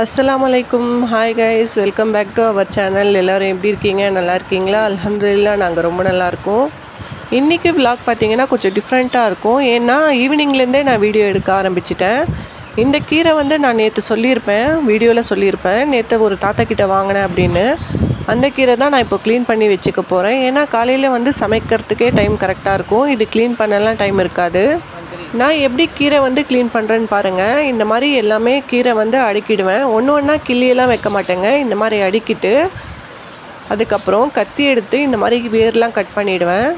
Assalamualaikum. Hi guys, welcome back to our channel. எல்லாரும் எப்படி இருக்கீங்க? நல்லா இருக்கீங்களா? அல்ஹம்துலில்லாஹ் நாங்க ரொம்ப நல்லா இருக்கோம். இன்னைக்கு vlog பாத்தீங்கன்னா கொஞ்சம் டிஃபரண்டா இருக்கும். ஏன்னா ஈவினிங்ல இருந்தே நான் வீடியோ எடுக்க ஆரம்பிச்சிட்டேன். இந்த கீரை வந்து நான் நேத்து சொல்லியிருப்பேன், வீடியோல சொல்லியிருப்பேன். நேத்து ஒரு தாத்தா கிட்ட வாங்கினேன் அப்படின்னு. அந்த கீரை தான் நான் இப்போ க்ளீன் பண்ணி வச்சுக்க போறேன். ஏன்னா காலையில வந்து சமைக்கிறதுக்கே டைம் கரெக்டா இருக்கும். இது க்ளீன் பண்ணலாம் டைம் இருக்காது. நான் எப்படி கீரை வந்து க்ளீன் பண்ணுறேன்னு பாருங்கள். இந்த மாதிரி எல்லாமே கீரை வந்து அடுக்கிடுவேன். ஒன்று ஒன்றா கிள்ளியெல்லாம் வைக்க மாட்டேங்க. இந்த மாதிரி அடுக்கிட்டு அதுக்கப்புறம் கத்தி எடுத்து இந்த மாதிரி வேர்லாம் கட் பண்ணிவிடுவேன்.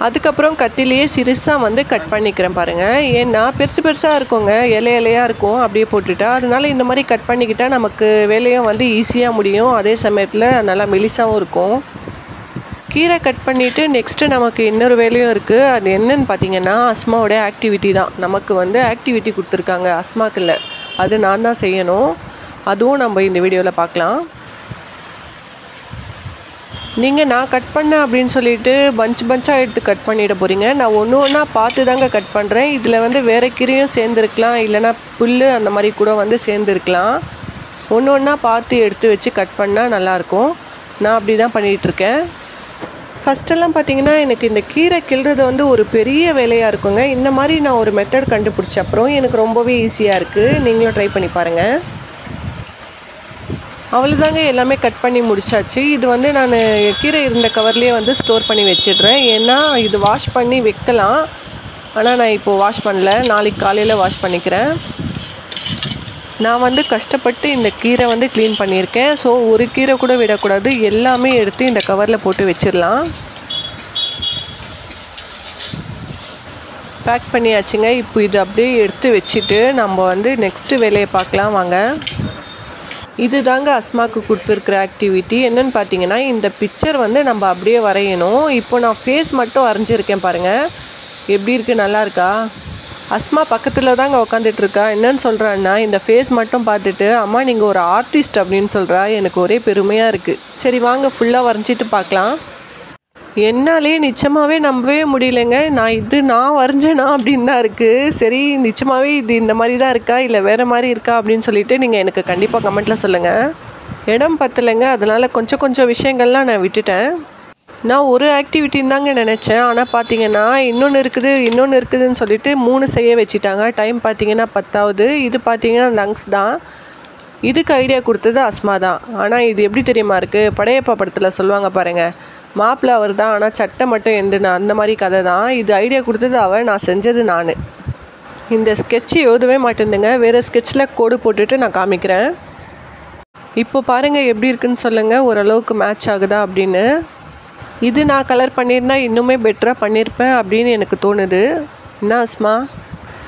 அதுக்கப்புறம் கத்திலேயே சிறுசாக வந்து கட் பண்ணிக்கிறேன் பாருங்கள். ஏன்னா பெருசு பெருசாக இருக்குங்க, இலையாக இருக்கும் அப்படியே போட்டுட்டா. அதனால இந்த மாதிரி கட் பண்ணிக்கிட்டால் நமக்கு வேலையும் வந்து ஈஸியாக முடியும். அதே சமயத்தில் நல்லா மெலிசாகவும் இருக்கும். கீரை கட் பண்ணிவிட்டு நெக்ஸ்ட்டு நமக்கு இன்னொரு வேலையும் இருக்குது. அது என்னன்னு பார்த்தீங்கன்னா அஸ்மாவோடைய ஆக்டிவிட்டி தான். நமக்கு வந்து ஆக்டிவிட்டி கொடுத்துருக்காங்க, அஸ்மாக்கு இல்லை, அது நான் தான் செய்யணும். அதுவும் நம்ம இந்த வீடியோவில் பார்க்கலாம். நீங்கள் நான் கட் பண்ணேன் அப்படின்னு சொல்லிட்டு பஞ்சாக எடுத்து கட் பண்ணிட போகிறீங்க. நான் ஒன்று ஒன்றா பார்த்து தாங்க கட் பண்ணுறேன். இதில் வந்து வேறு கீரையும் சேர்ந்துருக்கலாம், இல்லைனா புல் அந்த மாதிரி கூட வந்து சேர்ந்துருக்கலாம். ஒன்று ஒன்றா பார்த்து எடுத்து வச்சு கட் பண்ணால் நல்லாயிருக்கும். நான் அப்படி தான் பண்ணிகிட்ருக்கேன். ஃபஸ்ட்டெல்லாம் பார்த்திங்கன்னா எனக்கு இந்த கீரை கிள்றது வந்து ஒரு பெரிய வேலையாக இருக்குங்க. இந்த மாதிரி நான் ஒரு மெத்தட் கண்டுபிடிச்ச அப்புறம் எனக்கு ரொம்பவே ஈஸியாக இருக்குது. நீங்களும் ட்ரை பண்ணி பாருங்கள். அவ்வளோதாங்க, எல்லாமே கட் பண்ணி முடிச்சாச்சு. இது வந்து நான் கீரை இருந்த கவர்லேயே வந்து ஸ்டோர் பண்ணி வச்சிடுறேன். ஏன்னா இது வாஷ் பண்ணி வைக்கலாம், ஆனால் நான் இப்போது வாஷ் பண்ணல, நாளைக்கு காலையில் வாஷ் பண்ணிக்கிறேன். நான் வந்து கஷ்டப்பட்டு இந்த கீரை வந்து க்ளீன் பண்ணியிருக்கேன். ஸோ ஒரு கீரை கூட விடக்கூடாது, எல்லாமே எடுத்து இந்த கவரில் போட்டு வச்சிடலாம். பேக் பண்ணியாச்சுங்க. இப்போ இது அப்படியே எடுத்து வச்சுட்டு நம்ம வந்து நெக்ஸ்ட்டு வேலையை பார்க்கலாம் வாங்க. இது தாங்க அஸ்மாவுக்கு கொடுத்துருக்குற ஆக்டிவிட்டி. என்னென்னு பார்த்தீங்கன்னா இந்த பிக்சர் வந்து நம்ம அப்படியே வரையணும். இப்போ நான் ஃபேஸ் மட்டும் வரைஞ்சிருக்கேன் பாருங்கள், எப்படி இருக்குது, நல்லா இருக்கா? அஸ்மா பக்கத்தில் தாங்க உட்காந்துட்ருக்கா. என்னன்னு சொல்கிறான்னா இந்த ஃபேஸ் மட்டும் பார்த்துட்டு அம்மா நீங்கள் ஒரு ஆர்டிஸ்ட் அப்படின்னு சொல்கிறா. எனக்கு ஒரே பெருமையாக இருக்குது. சரி வாங்க ஃபுல்லாக வரைஞ்சிட்டு பார்க்கலாம். என்னாலே நிச்சயமாகவே நம்பவே முடியலைங்க. நான் வரைஞ்சேனா அப்படின்னு தான் இருக்குது. சரி நிச்சயமாகவே இது இந்த மாதிரி தான் இருக்கா இல்லை வேறு மாதிரி இருக்கா அப்படின்னு சொல்லிவிட்டு நீங்கள் எனக்கு கண்டிப்பாக கமெண்ட்டில் சொல்லுங்கள். இடம் பத்தலைங்க, அதனால் கொஞ்சம் விஷயங்கள்லாம் நான் விட்டுட்டேன். நான் ஒரு ஆக்டிவிட்டின்னு தாங்க நினச்சேன். ஆனால் பார்த்தீங்கன்னா இன்னொன்று இருக்குதுன்னு சொல்லிட்டு 3 செய்ய வச்சுட்டாங்க. டைம் பார்த்தீங்கன்னா 10ஆவது. இது பார்த்தீங்கன்னா லங்ஸ் தான். இதுக்கு ஐடியா கொடுத்தது அஸ்மா தான். ஆனால் இது எப்படி தெரியுமா இருக்குது, படையப்பா படத்தில் சொல்லுவாங்க பாருங்கள், மாப்பிள்ளை அவர் தான் ஆனால் சட்டை மட்டும் எந்துனா, அந்த மாதிரி கதை தான். இது ஐடியா கொடுத்தது அவள், நான் செஞ்சது நான். இந்த ஸ்கெட்சு எழுதவே மாட்டேங்குதுங்க. வேறு ஸ்கெட்சில் கோடு போட்டுட்டு நான் காமிக்கிறேன். இப்போ பாருங்கள் எப்படி இருக்குன்னு சொல்லுங்கள், ஓரளவுக்கு மேட்ச் ஆகுதா அப்படின்னு. இது நான் கலர் பண்ணியிருந்தா இன்னுமே பெட்டராக பண்ணியிருப்பேன் அப்படின்னு எனக்கு தோணுது. என்ன அஸ்மா,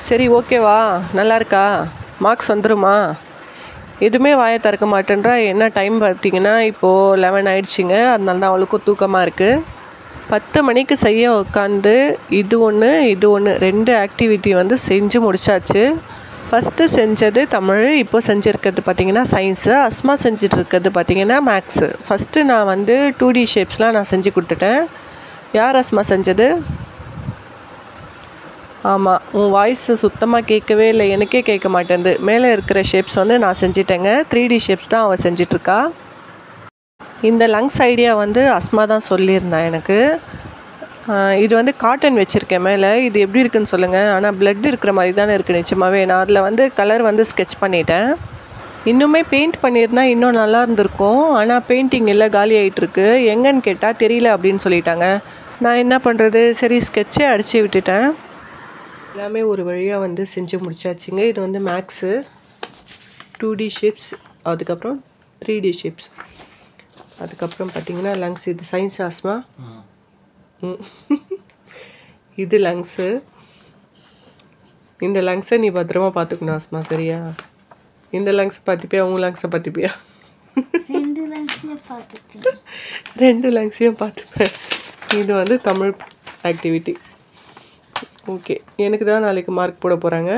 சரி ஓகேவா, நல்லா இருக்கா, மார்க்ஸ் வந்துடுமா? எதுவுமே வாயை திறக்க மாட்டேன்றா. என்ன டைம் பார்த்தீங்கன்னா இப்போது 11 ஆயிடுச்சுங்க. அதனால தான் அவளுக்கும் தூக்கமாக இருக்குது. 10 மணிக்கு செய்ய உட்காந்து இது ஒன்று 2 ஆக்டிவிட்டி வந்து செஞ்சு முடிச்சாச்சு. ஃபஸ்ட்டு செஞ்சது தமிழ், இப்போ செஞ்சுருக்கிறது பார்த்திங்கன்னா சயின்ஸு. அஸ்மா செஞ்சுட்டு இருக்கிறது பார்த்திங்கன்னா மேக்ஸு. ஃபஸ்ட்டு நான் வந்து 2D ஷேப்ஸ்லாம் நான் செஞ்சு கொடுத்துட்டேன். யார் அஸ்மா செஞ்சது? ஆமாம், உன் வாய்ஸ் சுத்தமாக கேட்கவே இல்லை, எனக்கே கேட்க மாட்டேங்குது. மேலே இருக்கிற ஷேப்ஸ் வந்து நான் செஞ்சிட்டேங்க. 3D ஷேப்ஸ் தான் அவள் செஞ்சிட்ருக்கா. இந்த லங்ஸ் ஐடியா வந்து அஸ்மா தான் சொல்லியிருந்தான் எனக்கு. இது வந்து காட்டன் வச்சுருக்கேன் மேலே. இது எப்படி இருக்குன்னு சொல்லுங்கள். ஆனால் பிளட் இருக்கிற மாதிரி தானே இருக்குது நிச்சயமாகவே. நான் அதில் வந்து கலர் வந்து ஸ்கெட்ச் பண்ணிட்டேன். இன்னுமே பெயிண்ட் பண்ணியிருந்தா இன்னும் நல்லா இருந்திருக்கும். ஆனால் பெயிண்டிங் எல்லாம் காலி ஆகிட்டுருக்கு. எங்கன்னு கேட்டால் தெரியல அப்படின்னு சொல்லிட்டாங்க. நான் என்ன பண்ணுறது, சரி ஸ்கெட்சே அடித்து விட்டுட்டேன். எல்லாமே ஒரு வழியாக வந்து செஞ்சு முடிச்சாச்சுங்க. இது வந்து மேக்ஸு, 2D ஷேப்ஸ், அதுக்கப்புறம் 3D ஷேப்ஸ், அதுக்கப்புறம் பார்த்திங்கன்னா லங்ஸ். இது சயின்ஸ் ஆஸ்மா. இது லங்ஸு. இந்த லங்ஸை நீ பத்திரமா பார்த்துக்கணும் ஆஸ்மா, சரியா? இந்த லங்ஸ் பார்த்துப்பியா, உங்கள் லங்ஸை பார்த்துப்பியா? 2 லங்ஸையும் பார்த்துப்பேன். இது வந்து தமிழ் ஆக்டிவிட்டி. ஓகே, எனக்கு தான் நாளைக்கு மார்க் போட போகிறாங்க.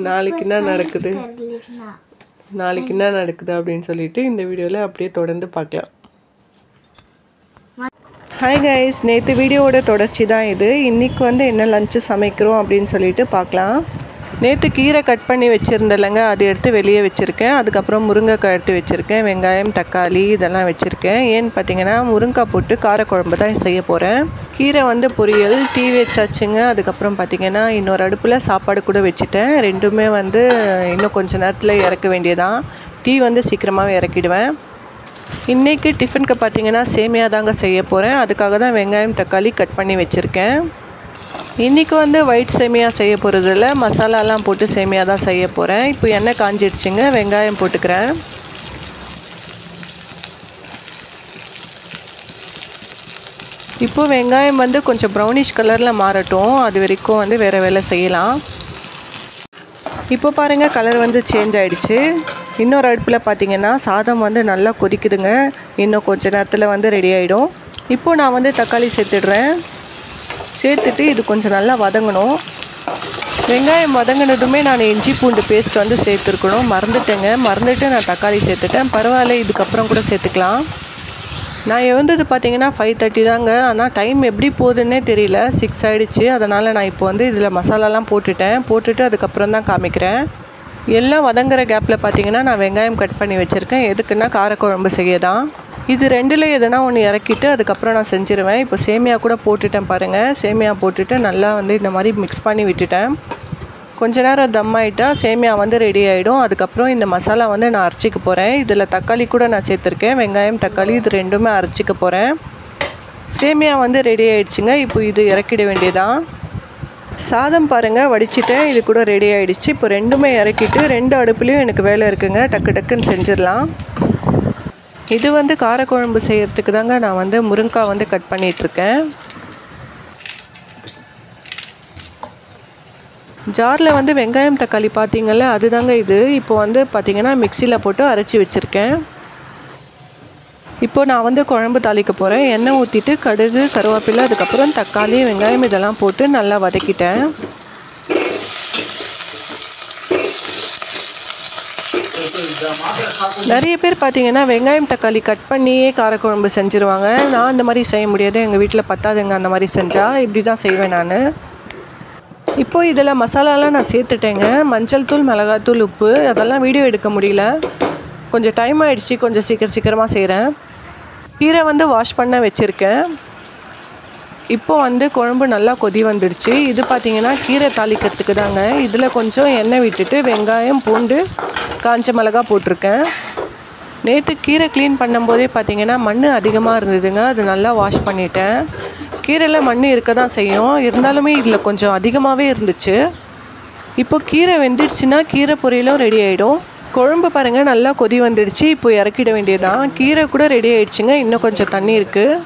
நாளைக்கு என்ன நடக்குது அப்படின்னு சொல்லிட்டு இந்த வீடியோவில் அப்படியே தொடர்ந்து பார்க்கலாம். ஹாய் கைஸ், நேற்று வீடியோவோட தொடர்ச்சி தான் இது. இன்றைக்கி வந்து என்ன லஞ்சு சமைக்கிறோம் அப்படின்னு சொல்லிட்டு பார்க்கலாம். நேற்று கீரை கட் பண்ணி வச்சுருந்தேன்லங்க, அது எடுத்து வெளியே வச்சுருக்கேன். அதுக்கப்புறம் முருங்கைக்காய் எடுத்து வச்சுருக்கேன். வெங்காயம், தக்காளி இதெல்லாம் வச்சுருக்கேன். ஏன்னு பார்த்தீங்கன்னா முருங்கைக்காய் போட்டு காரக்குழம்பு தான் செய்ய போகிறேன். கீரை வந்து பொரியல், டீ வச்சாச்சுங்க. அதுக்கப்புறம் பார்த்திங்கன்னா இன்னொரு அடுப்பில் சாப்பாடு கூட வச்சுட்டேன். ரெண்டுமே வந்து இன்னும் கொஞ்சம் நேரத்தில் இறக்க வேண்டியதான். டீ வந்து சீக்கிரமாகவே இறக்கிடுவேன். இன்றைக்கி டிஃபனுக்கு பார்த்திங்கன்னா சேமியா தாங்க செய்ய போகிறேன். அதுக்காக தான் வெங்காயம், தக்காளி கட் பண்ணி வச்சுருக்கேன். இன்றைக்கி வந்து ஒயிட் சேமியா செய்ய போகிறதில்ல, மசாலாலாம் போட்டு சேமியா தான் செய்ய போகிறேன். இப்போ எண்ணெய் காஞ்சிடுச்சுங்க, வெங்காயம் போட்டுக்கிறேன். இப்போ வெங்காயம் வந்து கொஞ்சம் ப்ரௌனிஷ் கலரில் மாறட்டும், அது வரைக்கும் வந்து வேறு வேலை செய்யலாம். இப்போ பாருங்கள் கலர் வந்து சேஞ்ச் ஆகிடுச்சு. இன்னொரு அடுப்பில் பார்த்திங்கன்னா சாதம் வந்து நல்லா கொதிக்குதுங்க. இன்னும் கொஞ்சம் நேரத்தில் வந்து ரெடி ஆகிடும். இப்போது நான் வந்து தக்காளி சேர்த்துடுறேன். சேர்த்துட்டு இது கொஞ்சம் நல்லா வதங்கணும். வெங்காயம் வதங்கினதுமே நான் இஞ்சி பூண்டு பேஸ்ட் வந்து சேர்த்துருக்கணும், மறந்துட்டு நான் தக்காளி சேர்த்துட்டேன். பரவாயில்ல, இதுக்கப்புறம் கூட சேர்த்துக்கலாம். நான் எழுந்தது பார்த்திங்கன்னா 5:30 தாங்க. ஆனால் டைம் எப்படி போகுதுன்னே தெரியல, 6 ஆகிடுச்சு. அதனால் நான் இப்போ வந்து இதில் மசாலாலாம் போட்டுட்டு அதுக்கப்புறம் தான் காமிக்கிறேன். எல்லாம் வதங்குற கேப்பில் பார்த்திங்கன்னா நான் வெங்காயம் கட் பண்ணி வச்சுருக்கேன். எதுக்குன்னா காரக்குழம்பு செய்ய தான். இது ரெண்டில் எதனா ஒன்று இறக்கிட்டு அதுக்கப்புறம் நான் செஞ்சுருவேன். இப்போ சேமியா கூட போட்டுட்டேன் பாருங்கள். சேமியா போட்டுட்டு நல்லா வந்து இந்த மாதிரி மிக்ஸ் பண்ணி விட்டுட்டேன். கொஞ்ச நேரம் தம் ஆகிட்டா சேமியா வந்து ரெடி ஆகிடும். அதுக்கப்புறம் இந்த மசாலா வந்து நான் அரைச்சிக்க போகிறேன். இதில் தக்காளி கூட நான் சேர்த்துருக்கேன். வெங்காயம், தக்காளி இது ரெண்டுமே அரைச்சிக்க போகிறேன். சேமியா வந்து ரெடி ஆகிடுச்சுங்க. இப்போ இது இறக்கிட வேண்டியதான். சாதம் பாருங்கள் வடிச்சிட்டேன். இது கூட ரெடி ஆகிடுச்சு. இப்போ ரெண்டுமே இறக்கிட்டு 2 அடுப்புலேயும் எனக்கு வேலை இருக்குங்க. டக்குன்னு செஞ்சிடலாம். இது வந்து காரக்குழம்பு செய்கிறதுக்கு தாங்க நான் வந்து முருங்கைக்காய் வந்து கட் பண்ணிகிட்ருக்கேன். ஜாரில் வந்து வெங்காயம், தக்காளி பார்த்திங்கள்ல அதுதாங்க இது. இப்போ வந்து பார்த்திங்கன்னா மிக்சியில் போட்டு அரைச்சி வச்சுருக்கேன். இப்போ நான் வந்து குழம்பு தாளிக்க போகிறேன். எண்ணெய் ஊற்றிட்டு கடுகு, கருவேப்பிலை, அதுக்கப்புறம் தக்காளி, வெங்காயம் இதெல்லாம் போட்டு நல்லா வதக்கிட்டேன். நிறைய பேர் பார்த்திங்கன்னா வெங்காயம், தக்காளி கட் பண்ணியே காரக்குழம்பு செஞ்சுருவாங்க. நான் அந்த மாதிரி செய்ய முடியாது. எங்கள் வீட்டில் பத்தாதுங்க அந்த மாதிரி செஞ்சால். இப்படி தான் செய்வேன் நான். இப்போது இதில் மசாலாலாம் நான் சேர்த்துட்டேங்க. மஞ்சள் தூள், மிளகாத்தூள், உப்பு அதெல்லாம் வீடியோ எடுக்க முடியல, கொஞ்சம் டைம் ஆகிடுச்சி. கொஞ்சம் சீக்கிரமாக செய்கிறேன். கீரை வந்து வாஷ் பண்ண வச்சுருக்கேன். இப்போது வந்து குழம்பு நல்லா கொதி வந்துடுச்சு. இது பார்த்திங்கன்னா கீரை தாளிக்கிறதுக்கு தாங்க. இதில் கொஞ்சம் எண்ணெய் விட்டுட்டு வெங்காயம், பூண்டு, காஞ்ச மிளகா போட்டிருக்கேன். நேற்று கீரை க்ளீன் பண்ணும்போதே பார்த்திங்கன்னா மண் அதிகமாக இருந்ததுங்க. அது நல்லா வாஷ் பண்ணிட்டேன். கீரையில் மண் இருக்க தான் செய்யும், இருந்தாலுமே இதில் கொஞ்சம் அதிகமாகவே இருந்துச்சு. இப்போ கீரை வெந்துடுச்சுன்னா கீரை பொரியலும் ரெடி ஆகிடும். குழம்பு பாருங்கள் நல்லா கொதி வந்துடுச்சு. இப்போ இறக்கிட வேண்டியதான். கீரை கூட ரெடி ஆகிடுச்சுங்க. இன்னும் கொஞ்சம் தண்ணி இருக்குது.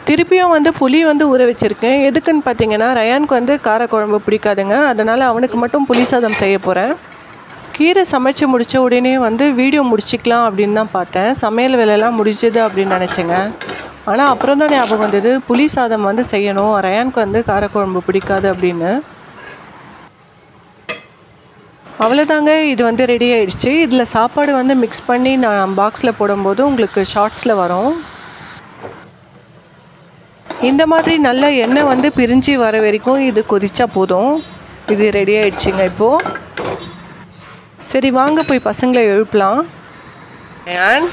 திருப்பியும் வந்து புளி வந்து ஊற வச்சுருக்கேன். எதுக்குன்னு பார்த்தீங்கன்னா ரயானுக்கு வந்து காரக்குழம்பு பிடிக்காதுங்க. அதனால் அவனுக்கு மட்டும் புளி சாதம் செய்ய போகிறேன். கீரை சமைச்சு முடித்த உடனே வந்து வீடியோ முடிச்சிக்கலாம் அப்படின்னு தான் பார்த்தேன். சமையல் வேலையெல்லாம் முடிஞ்சது அப்படின்னு நினச்சேங்க. ஆனால் அப்புறம் தான் ஞாபகம் வந்தது புளி சாதம் வந்து செய்யணும், ரயானுக்கு வந்து காரக்குழம்பு பிடிக்காது அப்படின்னு. அவ்வளோதாங்க, இது வந்து ரெடி ஆகிடுச்சு. இதில் சாப்பாடு வந்து மிக்ஸ் பண்ணி நான் பாக்ஸில் போடும்போது உங்களுக்கு ஷார்ட்ஸில் வரும். இந்த மாதிரி நல்ல எண்ணெய் வந்து பிரிஞ்சு வர வரைக்கும் இது கொதிச்சா போதும். இது ரெடி ஆகிடுச்சிங்க. இப்போது சரி வாங்க போய் பசங்களை எழுப்பலாம். ரயான்,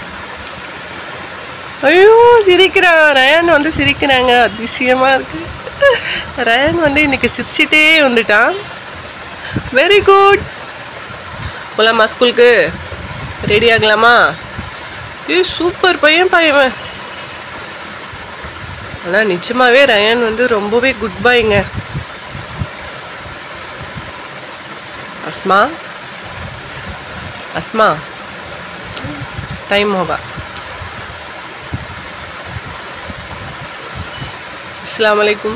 ஐயோ சிரிக்கிறான். ரயான் வந்து சிரிக்கிறாங்க, அதிசயமாக இருக்குது. ரயான் வந்து இன்றைக்கி சிரிச்சிட்டே வந்துட்டான். Very good. போகலாமா ஸ்கூலுக்கு? ரெடி ஆகலாமா? சூப்பர் பையன். ஆனால் நிச்சயமாகவே ரயான் வந்து ரொம்பவே குட் பாய்ங்க. अस्मा टाइम होगा. अस्सलाम वालेकुम.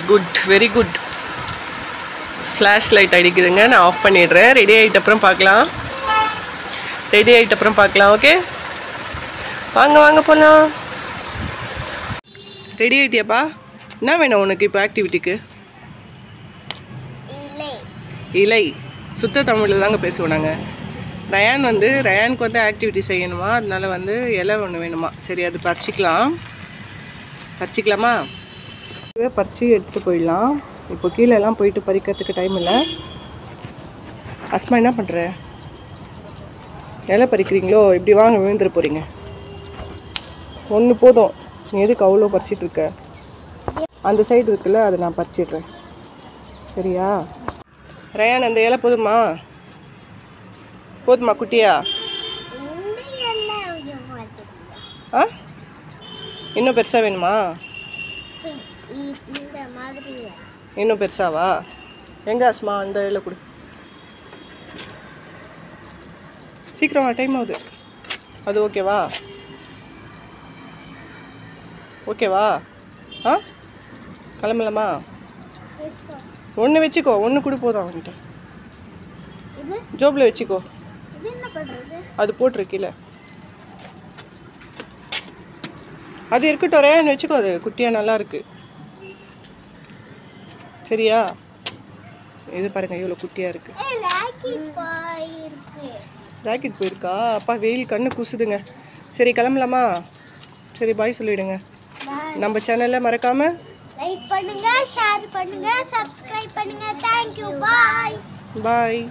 Good, very good. Flash light அடிக்குதுங்க, நான் ஆஃப் பண்ணிடுறேன். ரெடி ஆகிட்ட அப்புறம் பார்க்கலாம். ஓகே, வாங்க போகலாம். ரெடி ஆகிட்டியாப்பா? என்ன வேணும் உனக்கு இப்போ ஆக்டிவிட்டிக்கு? இலை. சுத்த தமிழில் தாங்க பேசுவோம் நாங்கள். ரயானுக்கு வந்து ஆக்டிவிட்டி செய்யணுமா, அதனால வந்து இலை ஒன்று வேணுமா. சரி, அது பறிச்சிக்கலாமா? பறித்து எடுத்துகிட்டு போயிடலாம். இப்போ கீழெல்லாம் போயிட்டு பறிக்கிறதுக்கு டைம் இல்லை. அஸ்மா என்ன பண்ணுற? இலை பறிக்கிறீங்களோ? இப்படி வாங்க, விழுந்துட போகிறீங்க. ஒன்று போதும், நீ எதுக்கு அவ்வளோ பறிச்சிட்ருக்க? அந்த சைடு இருக்குல்ல, அதை நான் பறிச்சிடுறேன். சரியா ரயான்? அந்த இலை போதுமா குட்டியா? ஆ, இன்னும் பெருசாக வேணுமா? இன்னும் பெருசாவா? எங்கே அஸ்மா அந்த இலை கொடு. சீக்கிரமா, டைம் ஆகுது. அது ஓகேவா? ஆ, கிளம்பலாமா? ஒன்று வச்சுக்கோ, ஒன்று கூட போதும் அவன்கிட்ட. ஜோப்பில் வச்சுக்கோ. அது போட்டுரு கீழே. அது இருக்கட்டும் ரேன்னு வச்சுக்கோ. அது குட்டியாக நல்லா இருக்கு. சரியா? இது பாருங்க, இவ்வளோ குட்டியாக இருக்கு. ராக்கெட் போயிருக்கா? அப்பா வெயில் கண்ணு கூசுதுங்க. சரி, கிளம்பலாமா? சரி, பாய் சொல்லிவிடுங்க. நம்ம சேனலில் மறக்காமல் லைக் பண்ணுங்க, ஷேர் பண்ணுங்க, சப்ஸ்கிரைப் பண்ணுங்க. தேங்க்யூ. பாய்.